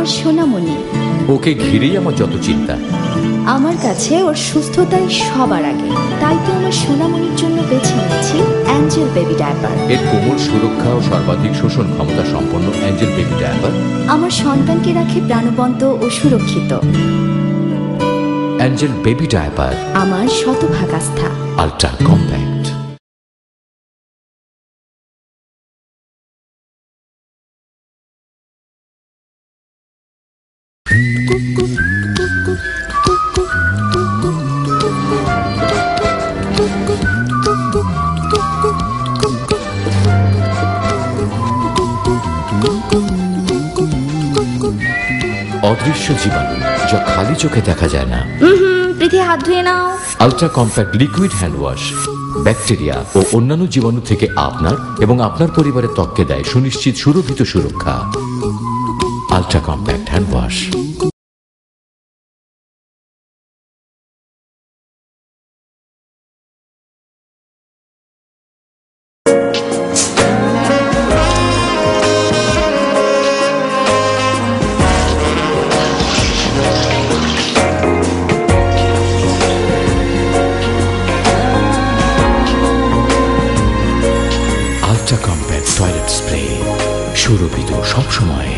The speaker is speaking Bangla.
আমার সোনামণি। ওকে ঘিরেই আমার যত চিন্তা। আমার কাছে ওর সুস্থতাই সবার আগে, তাই তো আমার সোনামণির জন্য বেছে নিয়েছি অ্যাঞ্জেল বেবি ডায়াপার। এর কোমল সুরক্ষা ও সর্বাধিক শোষণ ক্ষমতা সম্পন্ন অ্যাঞ্জেল বেবি ডায়াপার আমার সন্তানকে রাখে প্রাণবন্ত ও সুরক্ষিত। অ্যাঞ্জেল বেবি ডায়াপার আমার শতভাগ আস্থা। Ultra compact. অদৃশ্য জীবাণু যা খালি চোখে দেখা যায় না। প্রীতি, হাত ধুয়ে নাও। Ultra compact liquid hand wash bacteria ও অন্যান্য জীবাণু থেকে আপনার এবং আপনার পরিবারের ত্বককে দেয় সুনিশ্চিত সুরক্ষিত সুরক্ষা। Ultra compact hand wash. Ultra compact toilet spray, সুরভিত সবসময়।